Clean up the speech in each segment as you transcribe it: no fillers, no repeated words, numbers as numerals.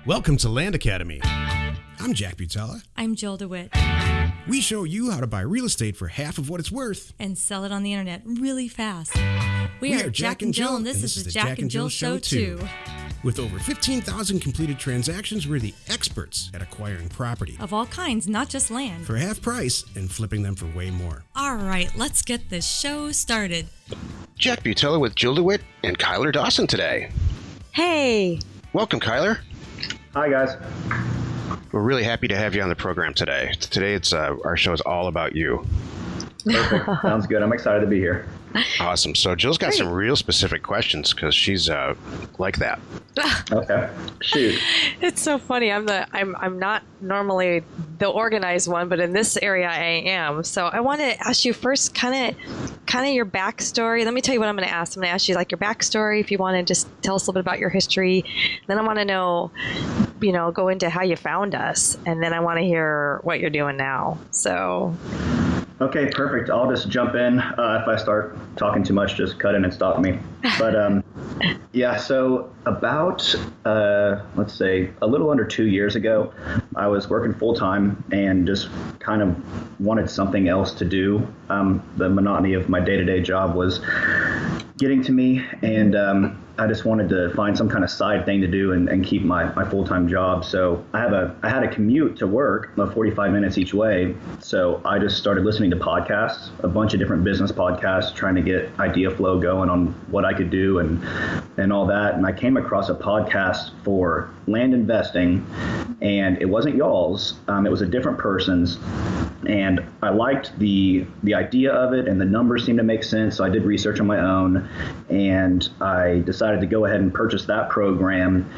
Welcome to Land Academy. I'm Jack Butala. I'm Jill DeWit. We show you how to buy real estate for half of what it's worth. And sell it on the internet really fast. We are Jack and Jill, and this is the Jack and Jill Show 2. With over 15,000 completed transactions, we're the experts at acquiring property. Of all kinds, not just land. For half price and flipping them for way more. All right, let's get this show started. Jack Butala with Jill DeWit and Kyler Dawson today. Hey. Welcome, Kyler. Hi, guys. We're really happy to have you on the program today. Today, our show is all about you. Perfect. Sounds good. I'm excited to be here. Awesome. So Jill's got some real specific questions because she's like that. Okay. Shoot. It's so funny. I'm not normally the organized one, but in this area I am. So I want to ask you first kind of your backstory. Let me tell you what I'm going to ask. I'm going to ask you like your backstory, if you want to just tell us a little bit about your history. Then I want to know, go into how you found us, and then I want to hear what you're doing now. So Okay, perfect. I'll just jump in. If I start talking too much, just cut in and stop me. But yeah, so about, let's say, a little under 2 years ago, I was working full time and just kind of wanted something else to do. The monotony of my day-to-day job was getting to me, and I just wanted to find some kind of side thing to do and keep my full-time job. So I had a commute to work of 45 minutes each way. So I just started listening to podcasts, a bunch of different business podcasts, trying to get idea flow going on what I could do and all that. And I came across a podcast for land investing, and it wasn't y'all's. It was a different person's. And I liked the idea of it, and the numbers seemed to make sense. So I did research on my own, and I decided to go ahead and purchase that program.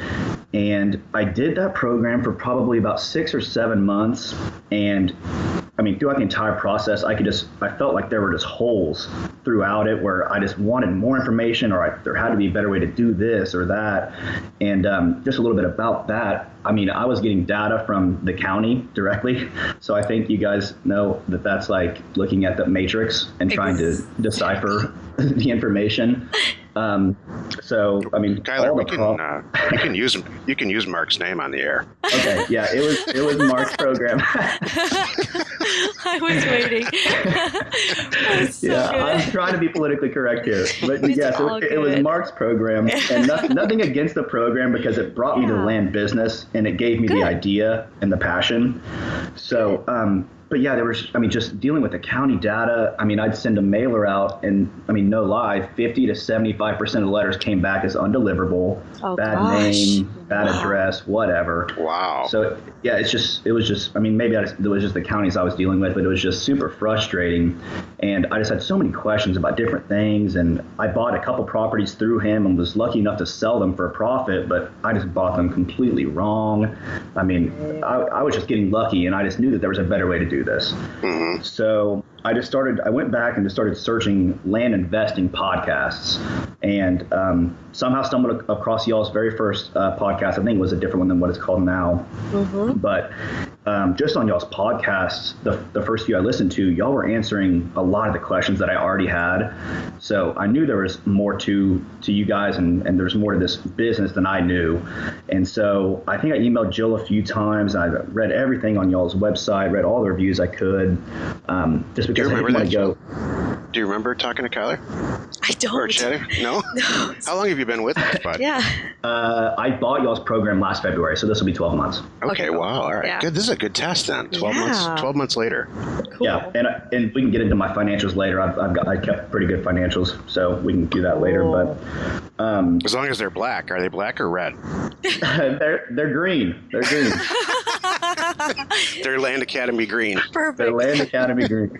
And I did that program for probably about 6 or 7 months. And I mean, throughout the entire process, I felt like there were just holes throughout it where I just wanted more information, or there had to be a better way to do this or that. And just a little bit about that. I mean, I was getting data from the county directly. So I think you guys know that that's like looking at the matrix and trying to decipher the information. So I mean, Kyler, you can use Mark's name on the air. Okay, yeah, it was Mark's program. I was waiting. So yeah, good. I'm trying to be politically correct here, but yes, it was Mark's program, and nothing against the program because it brought me to the land business and it gave me the idea and the passion. So, but yeah, just dealing with the county data. I mean, I'd send a mailer out, and I mean, no lie, 50 to 75% of the letters came back as undeliverable, bad name, bad address, whatever. Wow. So yeah, it was just. I mean, maybe it was just the counties I was dealing with, but it was just super frustrating, and I just had so many questions about different things. And I bought a couple properties through him and was lucky enough to sell them for a profit, but I just bought them completely wrong. I mean, I was just getting lucky, and I just knew that there was a better way to do this. Mm-hmm. So I went back and just started searching land investing podcasts, and somehow stumbled across y'all's very first podcast. I think it was a different one than what it's called now. Mm-hmm. But just on y'all's podcasts, the first few I listened to, y'all were answering a lot of the questions that I already had. So I knew there was more to you guys, and there's more to this business than I knew. And so I think I emailed Jill a few times. I read everything on y'all's website, read all the reviews I could, just because I didn't want to go. Do you remember talking to Kyler? I don't. Or chatting? No? No. How long have you been with us, bud? Yeah. I bought y'all's program last February, so this will be 12 months. Okay, wow. All right. Yeah. Good. This is a good test then. 12 months later. Cool. Yeah, and we can get into my financials later. I kept pretty good financials, so we can do that later. But as long as they're black. Are they black or red? they're green. They're green. They're Land Academy green. Perfect. They're Land Academy green.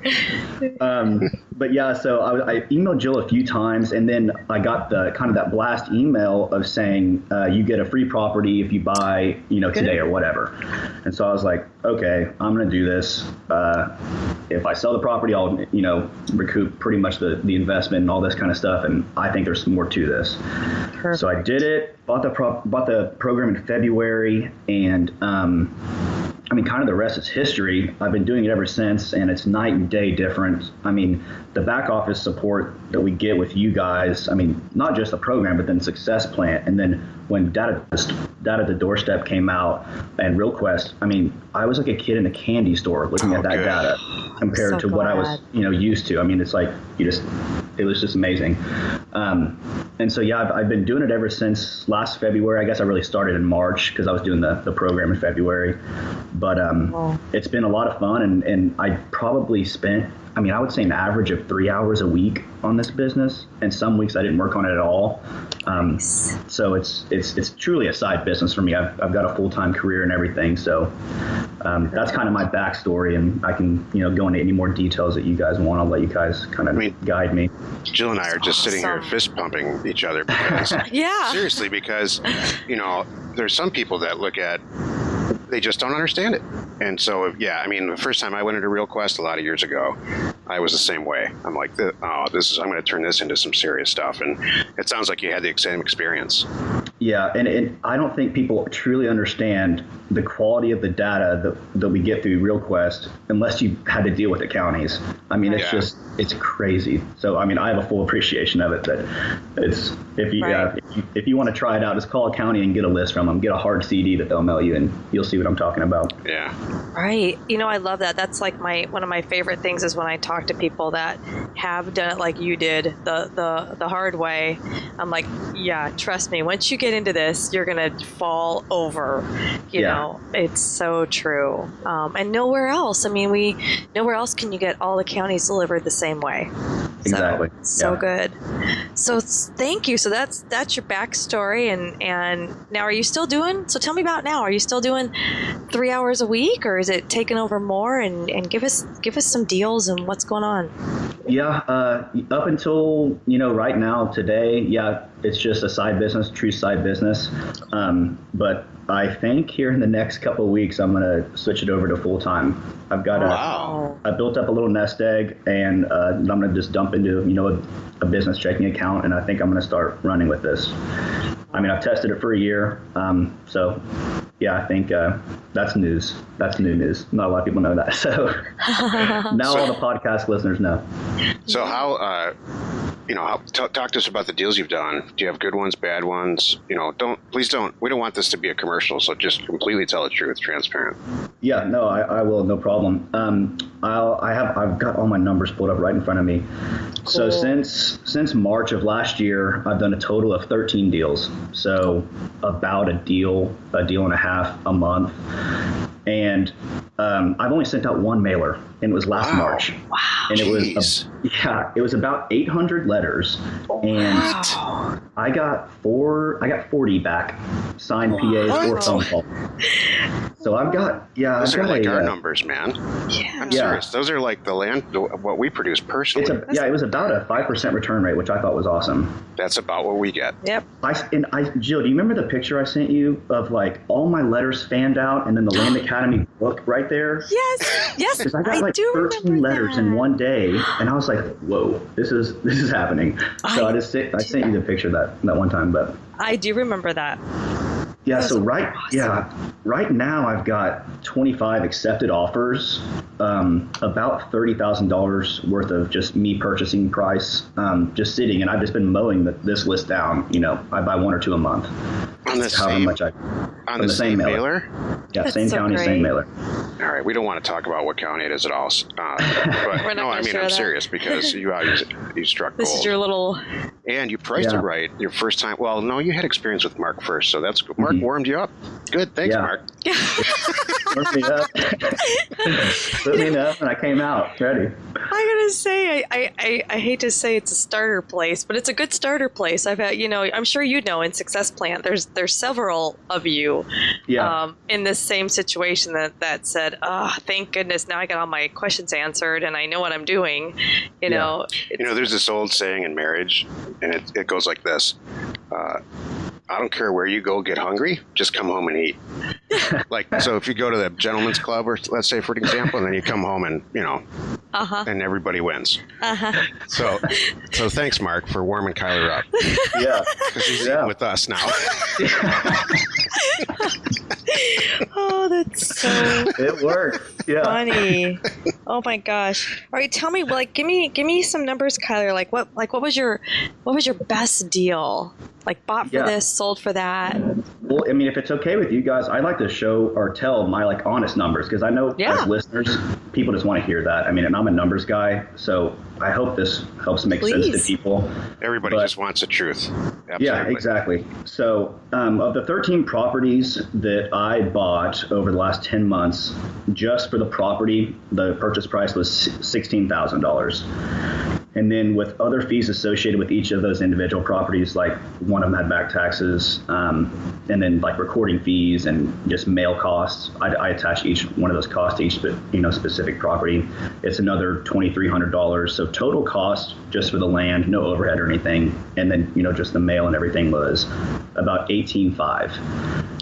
But yeah, so I emailed Jill a few times, and then I got the kind of that blast email of saying you get a free property if you buy, today or whatever. And so I was like, okay, I'm going to do this. If I sell the property, I'll, recoup pretty much the investment and all this kind of stuff. And I think there's more to this. Perfect. So I did it, bought the program in February, and I mean, kind of the rest is history. I've been doing it ever since, and it's night and day different. I mean, the back office support that we get with you guys, I mean, not just the program, but then Success Plant. And then when Data the Doorstep came out and RealQuest, I mean, I was like a kid in a candy store looking at that data compared to what I was, used to. I mean, it's like it was just amazing. And so, yeah, I've been doing it ever since last February. I guess I really started in March because I was doing the program in February. But it's been a lot of fun, and I probably spent, I mean, I would say an average of 3 hours a week on this business, and some weeks I didn't work on it at all. So it's truly a side business for me. I've got a full-time career and everything. So that's kind of my backstory, and I can go into any more details that you guys want. I'll let you guys kind of guide me. Jill and I are just sitting here fist pumping each other because seriously, because there's some people that look at, they just don't understand it. And so, I mean, the first time I went into RealQuest a lot of years ago, I was the same way. I'm like, I'm going to turn this into some serious stuff. And it sounds like you had the same experience. Yeah, and I don't think people truly understand the quality of the data that we get through RealQuest unless you had to deal with the counties. I mean, it's crazy. So, I mean, I have a full appreciation of it. That it's if you want to try it out, just call a county and get a list from them. Get a hard CD that they'll mail you, and you'll see what I'm talking about. Yeah. Right. I love that. That's like one of my favorite things is when I talk to people that have done it like you did, the hard way. I'm like, yeah, trust me. Once you get into this, you're gonna fall over. You know, it's so true. And nowhere else. I mean, nowhere else can you get all the counties delivered the same way. Exactly. So good. So thank you. So that's your backstory, and now are you still doing? So tell me about now. Are you still doing 3 hours a week, or is it taking over more? And give us some deals and what's going on. Yeah, up until right now today, it's just a side business, true side business. But I think here in the next couple of weeks, I'm going to switch it over to full time. I've got I built up a little nest egg, and I'm going to just dump into a business checking account, and I think I'm going to start running with this. I mean, I've tested it for a year, so yeah, I think that's news. That's new news. Not a lot of people know that. So now all the podcast listeners know. So how, talk to us about the deals you've done. Do you have good ones, bad ones? Please don't. We don't want this to be a commercial, so just completely tell the truth, transparent. Yeah, no, I will, no problem. I've got all my numbers pulled up right in front of me. Cool. So since March of last year, I've done a total of 13 deals. So about a deal and a half a month. And I've only sent out one mailer, and it was last March. Wow. And it was about 800 letters, and I got 40 back, signed PAs or phone calls. So I've got those are like our numbers, man. Yeah, I'm serious. Those are like what we produce personally. It was about a 5% return rate, which I thought was awesome. That's about what we get. Yep. Jill, do you remember the picture I sent you of like all my letters fanned out and then the Land Academy book right there? Yes. Because I got 13 letters in one day, and I was like, whoa, this is happening. So I sent you the picture that one time, but I do remember that. Yeah, so right now I've got 25 accepted offers, about $30,000 worth of just me purchasing price, just sitting, and I've just been mowing this list down. I buy one or two a month. On the same mailer? Yeah, That's same so county, great. same mailer. All right, we don't want to talk about what county it is at all. But no, I mean, I'm serious because you struck gold. This is your little... And you priced it right your first time. Well, no, you had experience with Mark first, so that's good. Mark warmed you up. Good, thanks, Mark. Warmed me up. Put me up, and I came out ready. I gotta say, I hate to say it's a starter place, but it's a good starter place. I've had, I'm sure in Success Plant, there's several of you in this same situation that said, thank goodness, now I got all my questions answered and I know what I'm doing. There's this old saying in marriage, and it goes like this. I don't care where you go, get hungry, just come home and eat. So if you go to the gentleman's club, or let's say for example, and then you come home and, and everybody wins. So thanks, Mark, for warming Kyler up. Yeah. Because she's eating with us now. Oh, That's so It worked. Yeah. funny. Oh my gosh. All right, tell me, like, give me some numbers, Kyler. What was your best deal? Like, bought for this, sold for that. Well, I mean, if it's okay with you guys, I'd like to show or tell my honest numbers, because I know as listeners, people just want to hear that. I mean, and I'm a numbers guy, so I hope this helps make sense to people. Everybody just wants the truth. Absolutely. Yeah, exactly. So of the 13 properties that I bought over the last 10 months, just for the property, the purchase price was $16,000. And then with other fees associated with each of those individual properties, like one of them had back taxes, and then like recording fees and just mail costs, I attach each one of those costs to each specific property. It's another $2,300. So total cost just for the land, no overhead or anything, and then just the mail and everything was about $18,500.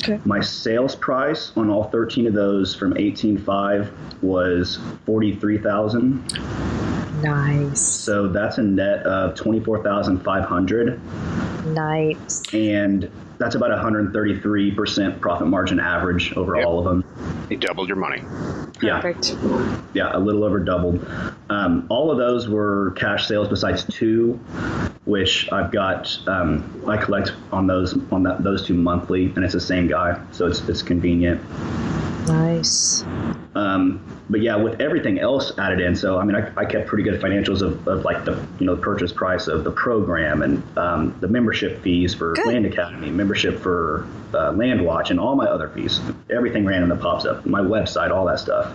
Okay. My sales price on all 13 of those from $18,500 was $43,000. Nice. So that's a net of $24,500. Nice. And that's about 133% profit margin average over all of them. You doubled your money. Perfect. Yeah, a little over doubled. All of those were cash sales besides two, which I've got. I collect on those two monthly, and it's the same guy, so it's convenient. Nice. But yeah, with everything else added in, so I mean, I kept pretty good financials of like the purchase price of the program and the membership fees for Land Academy, membership for Land Watch, and all my other fees. Everything ran and it pops up, my website, all that stuff.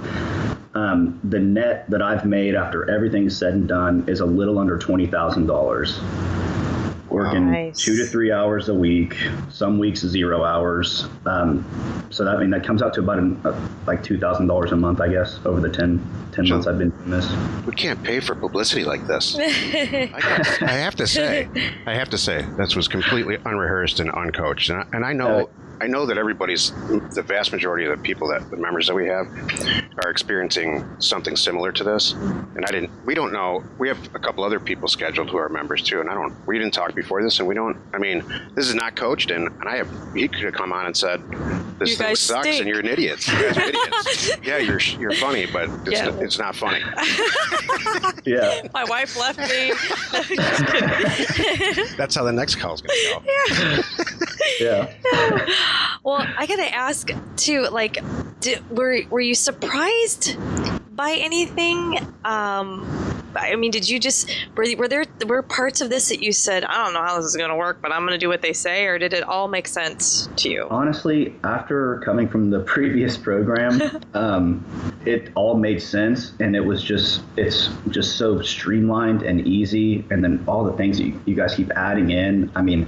The net that I've made after everything's said and done is a little under $20,000. Working 2 to 3 hours a week, some weeks 0 hours. So that comes out to about like $2,000 a month, I guess, over the 10 months I've been doing this. We can't pay for publicity like this. I have to say, that was completely unrehearsed and uncoached. And I know that the vast majority of the members that we have are experiencing something similar to this. And we don't know, we have a couple other people scheduled who are members too. And we didn't talk before this, and this is not coached. And he could have come on and said, this thing sucks stink. And you're an idiot. You guys are idiots. Yeah, you're funny, but it's not funny. Yeah. My wife left me. That's how the next call's going to go. Yeah. Well, I gotta ask too. Like, were you surprised by anything? I mean, did you just were parts of this that you said, I don't know how this is going to work, but I'm going to do what they say, or did it all make sense to you? Honestly, after coming from the previous program, it all made sense, and it's just so streamlined and easy, and then all the things that you guys keep adding in. I mean,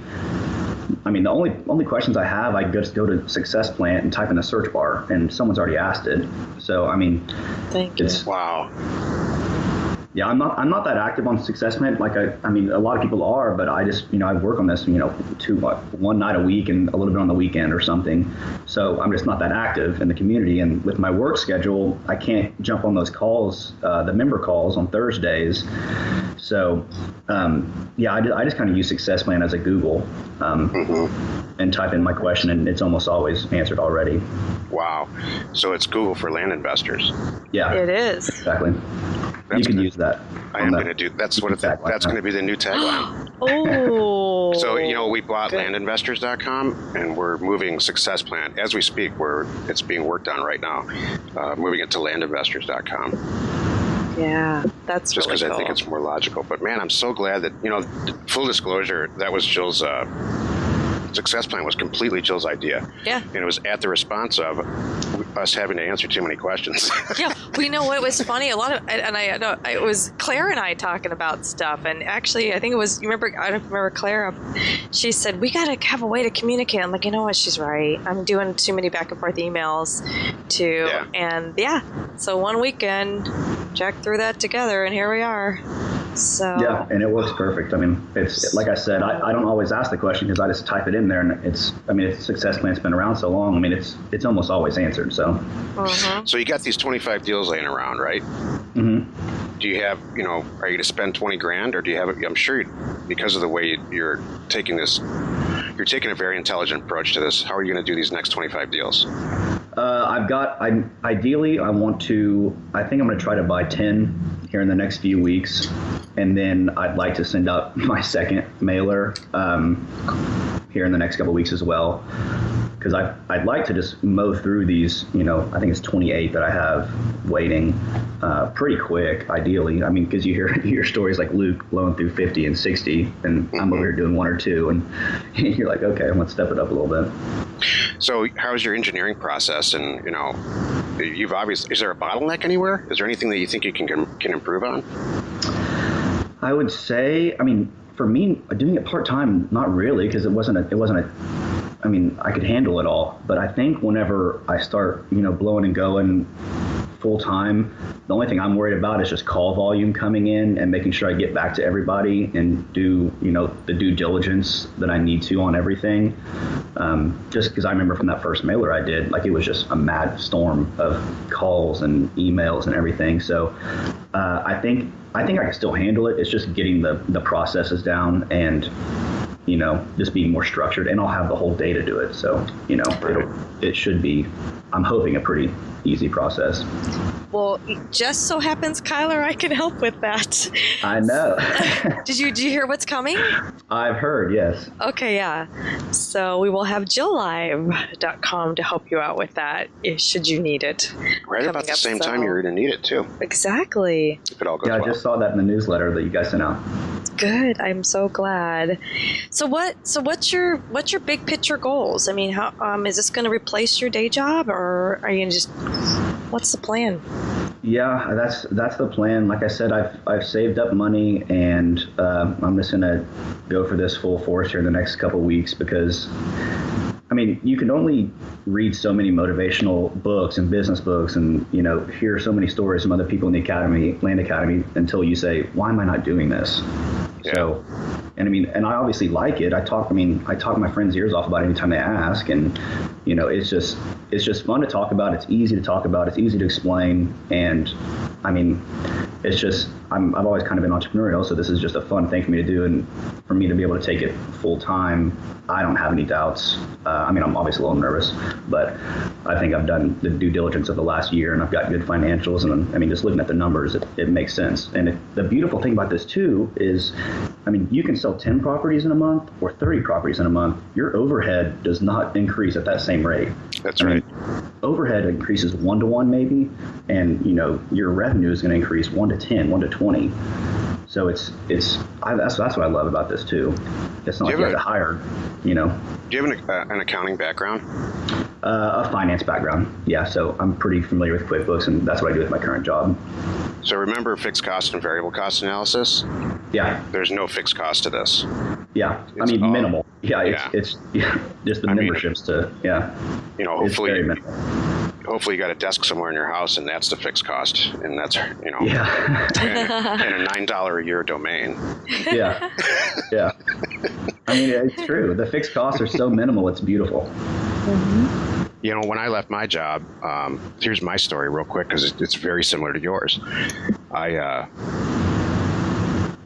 the only questions I have, I just go to Success Plant and type in the search bar, and someone's already asked it. So, I mean, thank you. Wow. Yeah, I'm not that active on Success Plant. Like I mean, a lot of people are, but I just I work on this one night a week and a little bit on the weekend or something. So I'm just not that active in the community. And with my work schedule, I can't jump on those calls, the member calls on Thursdays. So I just kind of use Success Plan as a Google and type in my question, and it's almost always answered already. Wow. So it's Google for land investors. Yeah, it is. Exactly. You can use that. I am going to do. That's what that's going to be the new tagline. Oh. So we bought landinvestors.com, and we're moving Success Plan as we speak. It's being worked on right now. Moving it to landinvestors.com. Yeah, that's just because really cool. I think it's more logical. But man, I'm so glad that full disclosure, that was Jill's. Success Plan was completely Jill's idea. Yeah. And it was at the response of us having to answer too many questions. Yeah. We know what was funny. It was Claire and I talking about stuff. And actually, I think it was, I don't remember Claire. She said, we got to have a way to communicate. I'm like, you know what? She's right. I'm doing too many back and forth emails too. Yeah. And so one weekend, Jack threw that together, and here we are. So yeah, and it works perfect. I mean, it's like I said, I don't always ask the question because I just type it in there, and it's Success Plan's been around so long. I mean, it's almost always answered. So, So you got these 25 deals laying around, right? Mm-hmm. Do you have, are you going to spend $20,000, or do you have? I'm sure because of the way you're taking this, you're taking a very intelligent approach to this. How are you going to do these next 25 deals? Ideally, I think I'm going to try to buy 10 here in the next few weeks. And then I'd like to send out my second mailer here in the next couple of weeks as well. Because I'd like to just mow through these, I think it's 28 that I have waiting pretty quick, ideally. I mean, because you hear stories like Luke blowing through 50 and 60, and I'm over here doing 1 or 2, and you're like, okay, I'm going to step it up a little bit. So how's your engineering process? And, you've obviously, is there a bottleneck anywhere? Is there anything that you think you can improve on? I would say, for me, doing it part-time, not really, because it wasn't I could handle it all. But I think whenever I start, blowing and going full-time, the only thing I'm worried about is just call volume coming in and making sure I get back to everybody and do, the due diligence that I need to on everything. Just because I remember from that first mailer I did, it was just a mad storm of calls and emails and everything. So I think I can still handle it. It's just getting the processes down and, just being more structured, and I'll have the whole day to do it. So, it should be, I'm hoping, a pretty easy process. Well, it just so happens, Kyler, I can help with that. I know. Did you hear what's coming? I've heard, yes. Okay, yeah. So we will have JillLive.com to help you out with that, should you need it. Right about the same time you're going to need it, too. Exactly. If it all goes well. I just saw that in the newsletter that you guys sent out. Good. I'm so glad. So what's your big picture goals? I mean, how is this going to replace your day job, or are you going to just, what's the plan? Yeah, that's the plan. Like I said, I've saved up money, and I'm just gonna go for this full force here in the next couple of weeks, because you can only read so many motivational books and business books and, hear so many stories from other people in the Land Academy until you say, why am I not doing this? Yeah. So, and I obviously like it. I talk my friends' ears off about it anytime they ask, and, it's just fun to talk about. It's easy to talk about. It's easy to explain. And it's just, I've always kind of been entrepreneurial, so this is just a fun thing for me to do. And for me to be able to take it full time, I don't have any doubts. I'm obviously a little nervous, but I think I've done the due diligence of the last year, and I've got good financials. And just looking at the numbers, it makes sense. And the beautiful thing about this too is, you can sell 10 properties in a month or 30 properties in a month. Your overhead does not increase at that same rate. That's right. Overhead increases 1 to 1 maybe, and your revenue is going to increase 1 to 10, 1 to 20. So that's what I love about this too. It's not like you have to hire, Do you have an accounting background? A finance background, yeah. So I'm pretty familiar with QuickBooks, and that's what I do with my current job. So remember fixed cost and variable cost analysis? Yeah. There's no fixed cost to this. Yeah, minimal. Yeah, it's just the memberships to, yeah. Hopefully you got a desk somewhere in your house, and that's the fixed cost, and that's, Yeah. and a $9 a year domain. Yeah. Yeah. It's true. The fixed costs are so minimal. It's beautiful. Mm-hmm. When I left my job, here's my story real quick, because it's very similar to yours. I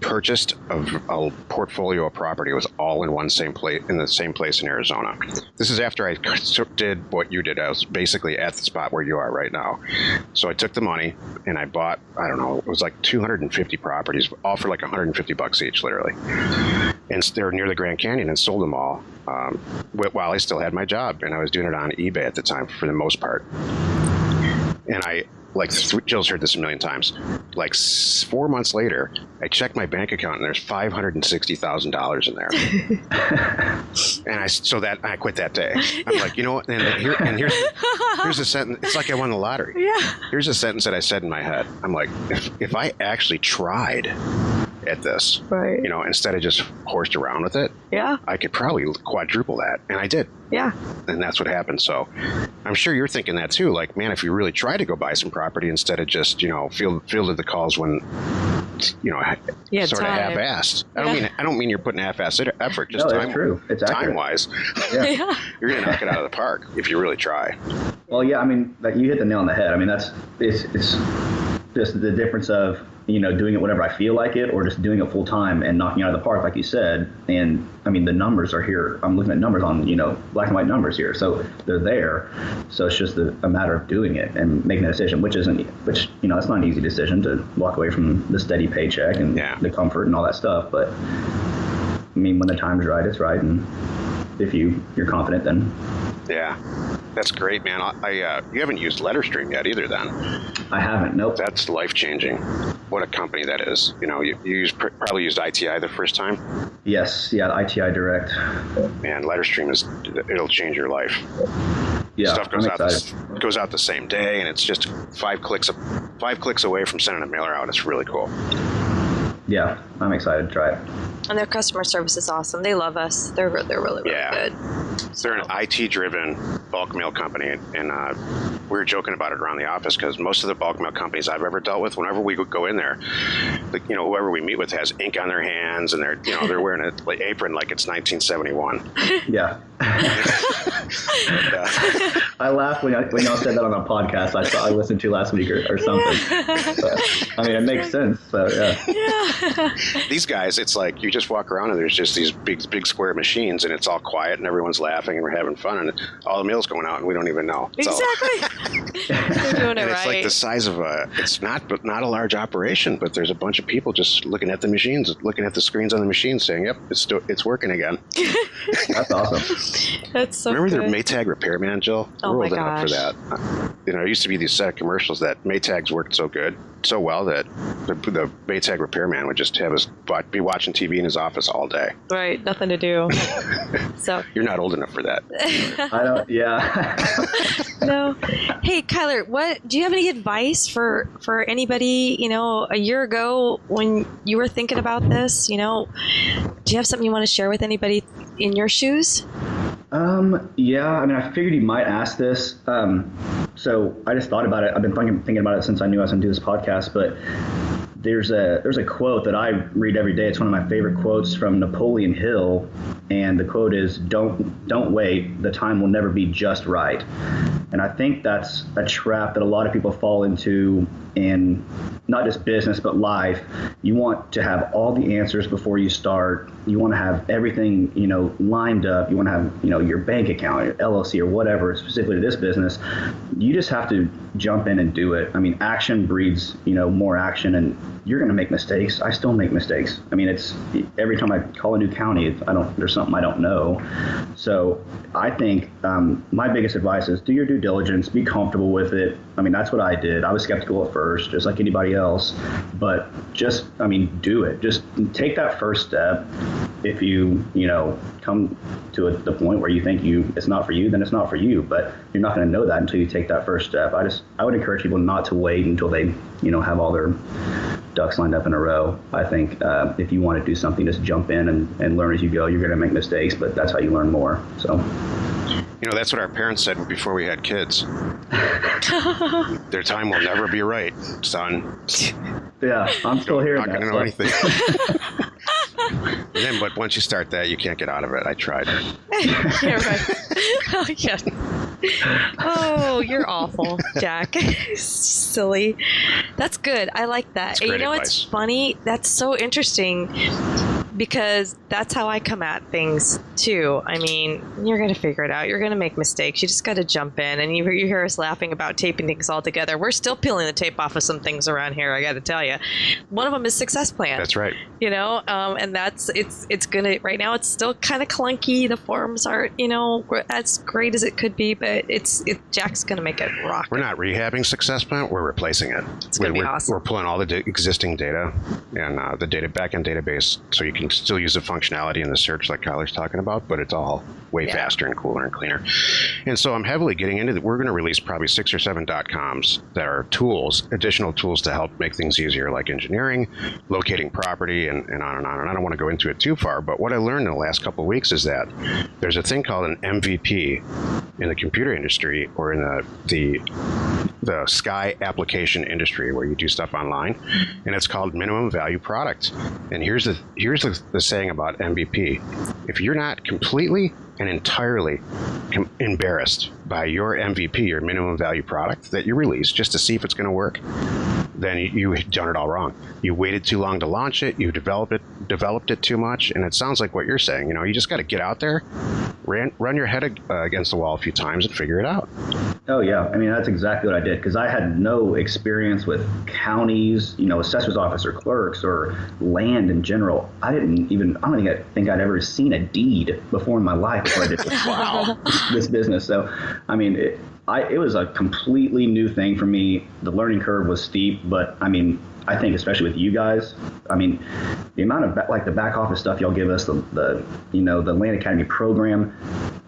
purchased a portfolio of property. It was all in the same place in Arizona. This is after I did what you did. I was basically at the spot where you are right now. So I took the money and I bought, I don't know, it was like 250 properties, all for like $150 each, literally. And they were near the Grand Canyon, and sold them all while I still had my job. And I was doing it on eBay at the time for the most part. And Jill's heard this a million times. 4 months later, I checked my bank account, and there's $560,000 in there. And I quit that day. I'm like, you know what? And here's a sentence. It's like I won the lottery. Yeah. Here's a sentence that I said in my head. I'm like, if I actually tried at this, right, instead of just horsed around with it, yeah, I could probably quadruple that, and I did. Yeah. And that's what happened. So I'm sure you're thinking that too. Like, man, if you really try to go buy some property instead of just, fielded the calls when, sort of half-assed. I don't mean you're putting half-assed effort. Just no, it's true. It's time-wise. Yeah. You're going to knock it out of the park if you really try. Well, yeah, you hit the nail on the head. It's just the difference of, doing it whenever I feel like it, or just doing it full time and knocking it out of the park, like you said. And I mean, the numbers are here. I'm looking at numbers on, black and white numbers here. So they're there. So it's just a matter of doing it and making a decision, which it's not an easy decision to walk away from the steady paycheck and the comfort and all that stuff. But I mean, when the time's right, it's right. And if you're confident, then. Yeah. That's great, man. You haven't used LetterStream yet either, then? I haven't. Nope. That's life-changing. What a company that is. You probably used ITI the first time? Yes. Yeah, ITI Direct. Man, LetterStream it'll change your life. Yeah, Stuff goes out the same day, and it's just 5 clicks away from sending a mailer out. It's really cool. Yeah, I'm excited to try it. And their customer service is awesome. They love us. They're really good. They're an IT-driven bulk mail company, and we were joking about it around the office because most of the bulk mail companies I've ever dealt with, whenever we go in there, whoever we meet with has ink on their hands, and they're wearing an apron like it's 1971. Yeah. I laughed when y'all said that on a podcast I listened to last week or something. But, I mean, it makes sense. So yeah. These guys, it's like you just walk around and there's just these big square machines, and it's all quiet and everyone's laughing and we're having fun, and all the mail's going out and we don't even know. Exactly. They're doing it right. It's like the size of it's not a large operation, but there's a bunch of people just looking at the machines, looking at the screens on the machines, saying, "Yep, it's working again." That's awesome. That's so. Remember good. the Maytag repairman, Jill? Oh my gosh. gosh. For that. There used to be these set of commercials that Maytags worked so well that the Maytag repairman would just have us be watching TV in his office all day. Right, nothing to do. So you're not old enough for that. I don't. Yeah. No. Hey, Kyler, do you have any advice for anybody? A year ago when you were thinking about this, do you have something you want to share with anybody in your shoes? Yeah, I mean, I figured you might ask this. So I just thought about it. I've been thinking about it since I knew I was going to do this podcast, but there's a quote that I read every day. It's one of my favorite quotes from Napoleon Hill. And the quote is, don't wait. The time will never be just right. And I think that's a trap that a lot of people fall into in not just business, but life. You want to have all the answers before you start. You want to have everything, lined up. You want to have, your bank account, your LLC or whatever, specifically to this business. You just have to jump in and do it. I mean, action breeds, more action, and you're going to make mistakes. I still make mistakes. I mean, it's every time I call a new county, there's something I don't know. So I think my biggest advice is do your due diligence, be comfortable with it. I mean, that's what I did. I was skeptical at first, just like anybody else, but just, do it. Just take that first step. If you, come to the point where you think it's not for you, then it's not for you, but you're not going to know that until you take that first step. I would encourage people not to wait until they, have all their ducks lined up in a row. I think if you want to do something, just jump in and learn as you go. You're going to make mistakes, but that's how you learn more. So. That's what our parents said before we had kids. Their time will never be right, son. Yeah, I'm still hearing that. Not going to know anything. But once you start that, you can't get out of it. I tried. Yeah, right. Oh, yeah. Oh, you're awful, Jack. Silly. That's good. I like that. It's great advice. It's funny. That's so interesting because that's how I come at things too. I mean, you're going to figure it out. You're going to make mistakes. You just got to jump in. And you hear us laughing about taping things all together. We're still peeling the tape off of some things around here, I got to tell you. One of them is Success Plan. That's right. And it's going to, right now it's still kind of clunky. The forms aren't, as great as it could be, but Jack's going to make it rock. We're not rehabbing Success Plan. We're replacing it. It's going to be awesome. We're pulling all the existing data and the backend database so you can still use the functionality in the search like Kyler's talking about, but it's all way faster and cooler and cleaner. And so I'm heavily getting into that. We're going to release probably 6 or 7 .coms that are additional tools to help make things easier, like engineering, locating property, and on and on. And I don't want to go into it too far, but what I learned in the last couple of weeks is that there's a thing called an MVP in the computer industry or in the Sky application industry where you do stuff online, and it's called minimum value product. And here's the saying about MVP. If you're not completely and entirely embarrassed by your MVP, your minimum value product that you release just to see if it's going to work, then you've done it all wrong. You waited too long to launch it. You developed it too much. And it sounds like what you're saying. You just got to get out there, run your head against the wall a few times and figure it out. Oh, yeah. I mean, that's exactly what I did, because I had no experience with counties, assessor's office or clerks or land in general. I don't think I'd ever seen a deed before in my life before I did this business. So, I mean, it was a completely new thing for me. The learning curve was steep, but I mean, I think especially with you guys, I mean, the amount of the back office stuff y'all give us, the Land Academy program,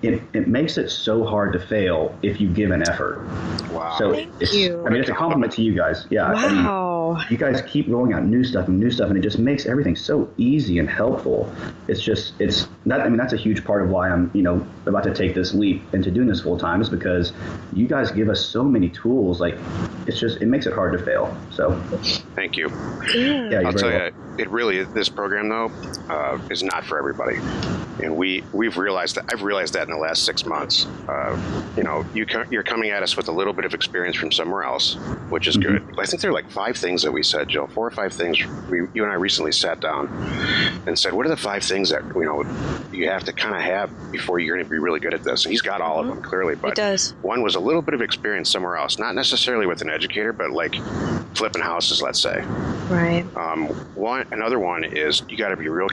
it makes it so hard to fail if you give an effort. Wow. So Thank you. I mean, it's a compliment to you guys. Yeah. Wow. I mean, you guys keep rolling out new stuff, and it just makes everything so easy and helpful. That's a huge part of why I'm, about to take this leap into doing this full time, is because you guys give us so many tools. Like, it makes it hard to fail. So thank you. Yeah, I'll tell you, it really is. This program, though, is not for everybody, and we've realized that. I've realized that in the last 6 months. You're coming at us with a little bit of experience from somewhere else, which is good. I think there are like 5 things that we said, Joe. 4 or 5 things. You and I recently sat down and said, what are the 5 things that you have to kind of have before you're going to be really good at this? And he's got all of them clearly, but he does. One was a little bit of experience somewhere else, not necessarily with an educator, but like flipping houses, let's say. Right. Another one is you got to be real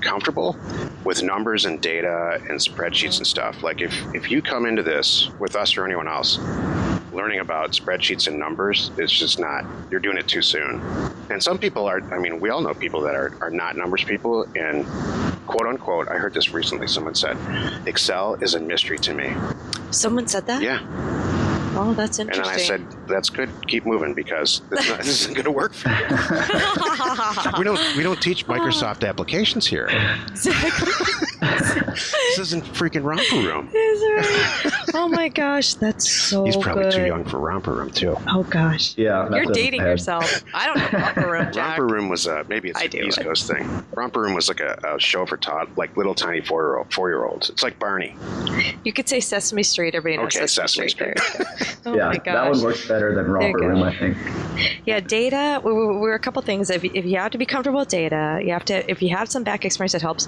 comfortable with numbers and data and spreadsheets and stuff. Like if you come into this with us or anyone else learning about spreadsheets and numbers, it's just not, you're doing it too soon. And some people we all know people that are not numbers people, and quote unquote, I heard this recently, someone said, Excel is a mystery to me. Someone said that? Yeah. Oh, that's interesting. And then I said, that's good. Keep moving, because this isn't going to work for you. we don't teach Microsoft applications here. Exactly. This isn't freaking Romper Room. Oh my gosh, that's so He's probably good. too young for Romper Room too. Oh gosh. Yeah. You're dating yourself. I don't know Romper Room, Jack. Romper Room was maybe it's an East Coast thing. Romper Room was like a show for like little tiny 4-year-olds. It's like Barney. You could say Sesame Street. Everybody knows Sesame Street. Oh yeah, my gosh. that one works better than Romper Room, I think. Yeah, data. We're a couple things. If you have to be comfortable with data, you have to. If you have some back experience, that helps.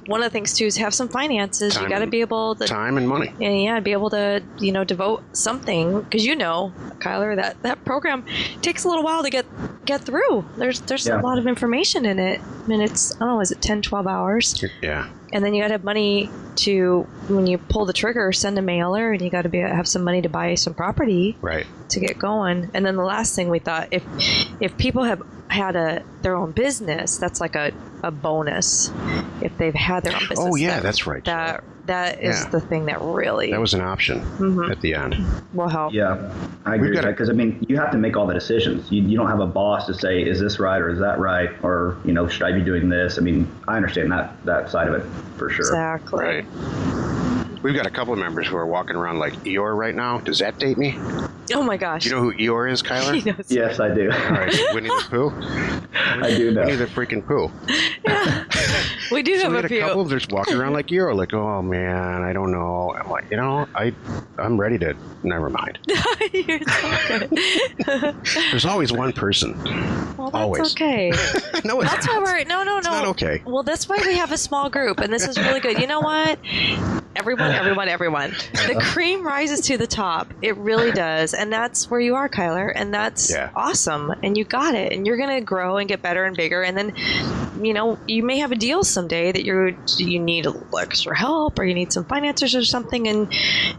One of the things too is have some finances. You got to be able to time and money. Yeah, be able to devote something, because Kyler, that program takes a little while to get through. There's a lot of information in it. I mean, it's is it 10, 12 hours? Yeah. And then you got to have money to, when you pull the trigger, send a mailer, and you got to have some money to buy some property, right, to get going. And then the last thing we thought, if people have had their own business, that's like a bonus. If they've had their own business. Oh yeah, that's right. That is the thing that really... That was an option at the end. Will help. Yeah, I agree with that, because, you have to make all the decisions. You don't have a boss to say, is this right or is that right? Or, should I be doing this? I understand that side of it for sure. Exactly. Right. We've got a couple of members who are walking around like Eeyore right now. Does that date me? Oh my gosh. Do you know who Eeyore is, Kyler? He knows. Yes, I do. All right, Winnie the Pooh? I do know. Winnie the freaking Pooh. Yeah. We do have a few. A couple of just walking around like Eeyore, like, oh man, I don't know. I'm like, I'm ready to, never mind. You're so good. There's always one person. Well, that's always. Okay. No, it's that's not. why no. It's not okay. Well, that's why we have a small group, and this is really good. You know what? Everyone. The cream rises to the top. It really does. And that's where you are, Kyler. And that's awesome. And you got it. And you're going to grow and get better and bigger. And then, you may have a deal someday that you need a little extra help, or you need some finances or something. And,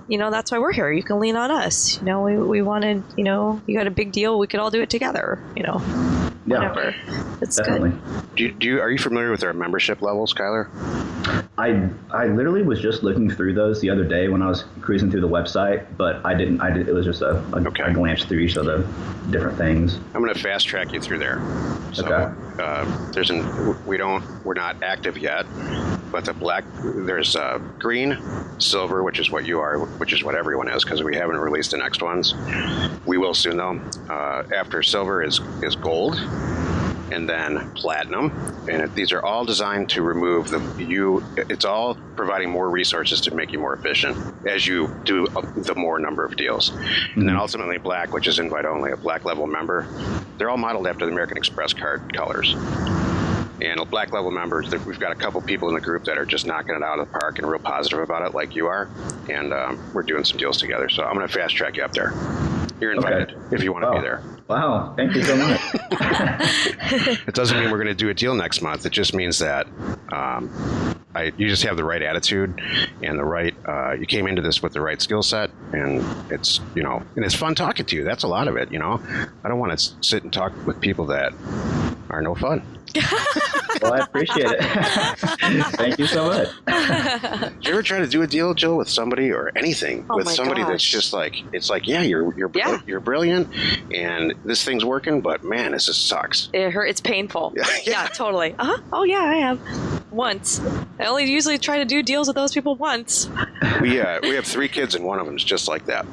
that's why we're here. You can lean on us. We wanted, you got a big deal. We could all do it together, whatever. It's definitely good. Are you familiar with our membership levels, Kyler? I literally was just looking through those the other day when I was cruising through the website, but I didn't. It was just a glance through each of the different things. I'm going to fast track you through there. So, we're not active yet, but there's green, silver, which is what you are, which is what everyone is, because we haven't released the next ones. We will soon though. After silver is gold. and then platinum. And these are all designed to remove it's all providing more resources to make you more efficient as you do the more number of deals. And then ultimately black, which is invite only, a black level member. They're all modeled after the American Express card colors. And black level members, we've got a couple people in the group that are just knocking it out of the park and real positive about it, like you are. And we're doing some deals together. So I'm going to fast track you up there. You're invited if you want to be there. Wow. Thank you so much. It doesn't mean we're going to do a deal next month. It just means that you just have the right attitude and the right, you came into this with the right skill set, and it's, and it's fun talking to you. That's a lot of it, I don't want to sit and talk with people that are no fun. Well, I appreciate it. Thank you so much. Did you ever try to do a deal, Jill, with somebody or anything with somebody that's just like, it's like, yeah, you're brilliant and this thing's working, but man, this just sucks. It hurts. It's painful. Yeah, totally. Oh yeah, I have once. I only usually try to do deals with those people once. We have 3 kids and one of them is just like that.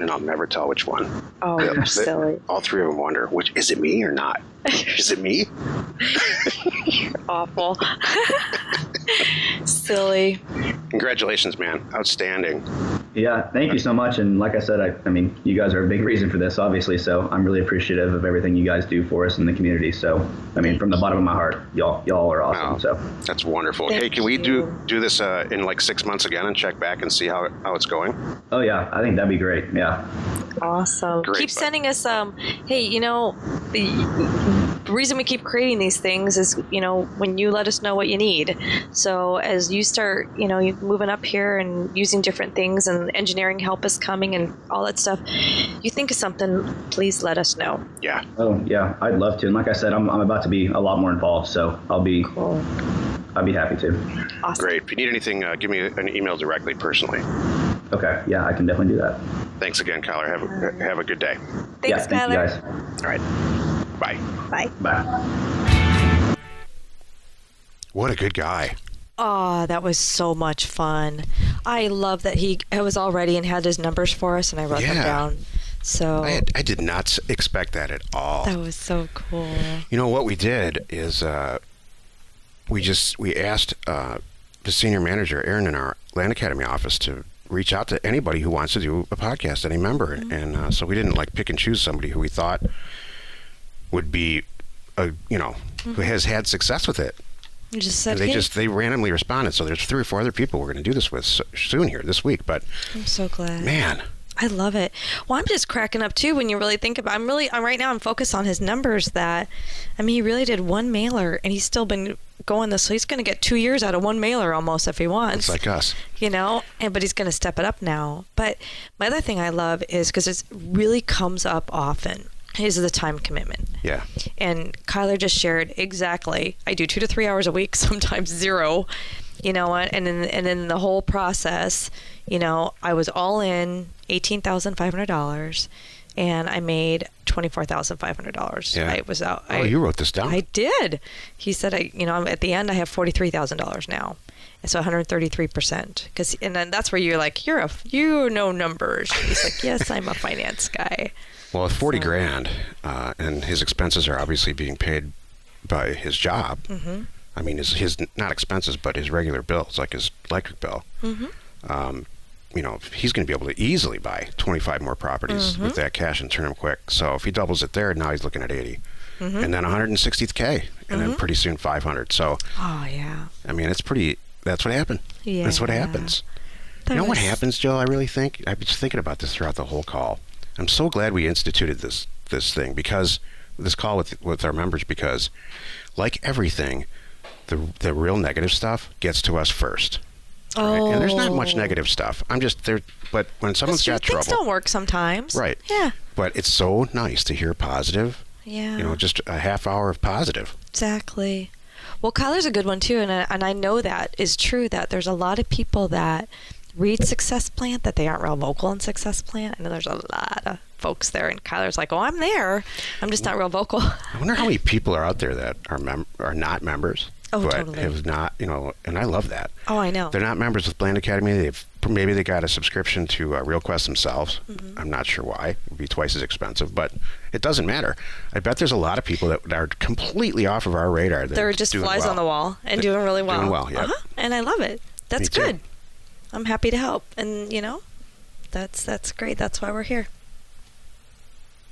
And I'll never tell which one. Oh, you're silly. All 3 of them wonder, is it me or not? Is it me? You're awful. Silly. Congratulations, man. Outstanding. Yeah, thank you so much. And like I said, I mean, you guys are a big reason for this, obviously. So I'm really appreciative of everything you guys do for us in the community. So, I mean, from the bottom of my heart, y'all are awesome. Wow. So that's wonderful. Hey, can we do this in like 6 months again and check back and see how it's going? Oh, yeah. I think that'd be great. Yeah. Awesome. Great, keep sending us hey, the reason we keep creating these things is, when you let us know what you need. So as you start, moving up here and using different things and engineering help is coming and all that stuff, you think of something, please let us know. Yeah. Oh, yeah. I'd love to. And like I said, I'm about to be a lot more involved. So I'll be happy to. Awesome. Great. If you need anything, give me an email directly personally. Okay. Yeah, I can definitely do that. Thanks again, Kyler. Have a good day. Thanks, Thank Kyler. you guys. All right. Bye. Bye. Bye. What a good guy. Oh, that was so much fun. I love that he was all ready and had his numbers for us, and I wrote them down. So I did not expect that at all. That was so cool. What we did is we asked the senior manager, Aaron, in our Land Academy office to reach out to anybody who wants to do a podcast, any member. Mm-hmm. And so we didn't pick and choose somebody who we thought would be, who has had success with it. You just said they randomly responded. So there's 3 or 4 other people we're going to do this with soon here this week. But I'm so glad. Man. I love it. Well, I'm just cracking up too when you really think about. Right now I'm focused on his numbers. He really did 1 mailer, and he's still been going this. So he's going to get 2 years out of 1 mailer almost if he wants. It's like us, but he's going to step it up now. But my other thing I love is because it really comes up often. Is the time commitment. Yeah. And Kyler just shared exactly. I do 2 to 3 hours a week, sometimes 0. You know what? And then the whole process, I was all in $18,500, and I made $24,500. Yeah. I was out. You wrote this down. I did. He said, at the end I have $43,000 now. So 133%. And then that's where you're like, you know numbers. He's like, yes, I'm a finance guy. Well, with 40 grand, and his expenses are obviously being paid by his job. Mm-hmm. I mean, his not expenses, but his regular bills, like his electric bill. Mm-hmm. He's going to be able to easily buy 25 more properties with that cash and turn them quick. So if he doubles it there, now he's looking at 80. Mm-hmm. And then 160K, and then pretty soon 500. So, oh, yeah. I mean, that's what happened. Yeah. That's what happens. What happens, Jill? I really think, I was thinking about this throughout the whole call. I'm so glad we instituted this thing, because this call with our members, because like everything, the real negative stuff gets to us first. Right? And there's not much negative stuff. I'm just there, but when someone's got trouble, things don't work sometimes. Right. Yeah. But it's so nice to hear positive. Yeah. Just a half hour of positive. Exactly. Well, Kyler's a good one too, and I know that is true. That there's a lot of people that read Success Plant that they aren't real vocal in Success Plant. I know there's a lot of folks there, and Kyler's like, "Oh, I'm there. I'm just not real vocal." I wonder how many people are out there that are not members. Oh, but totally. Have not, and I love that. Oh, I know. They're not members with Land Academy. maybe they got a subscription to RealQuest themselves. I'm not sure why. It would be twice as expensive, but it doesn't matter. I bet there's a lot of people that are completely off of our radar. They're just flies on the wall and doing really well. Doing well, yeah. And I love it. That's Me too. good. I'm happy to help. And, that's great. That's why we're here.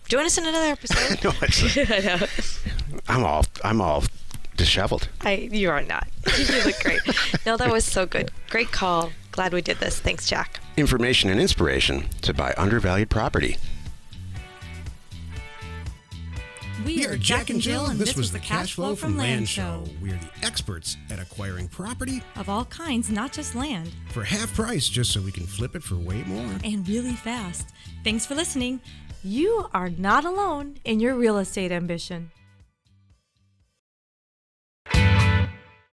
Join us in another episode. No, I'm all disheveled. You are not. You look great. No, that was so good. Great call. Glad we did this. Thanks, Jack. Information and inspiration to buy undervalued property. We are Jack and Jill, and this was the Cash Flow from Land Show. We are the experts at acquiring property Of all kinds, not just land. for half price, just so we can flip it for way more. And really fast. Thanks for listening. You are not alone in your real estate ambition.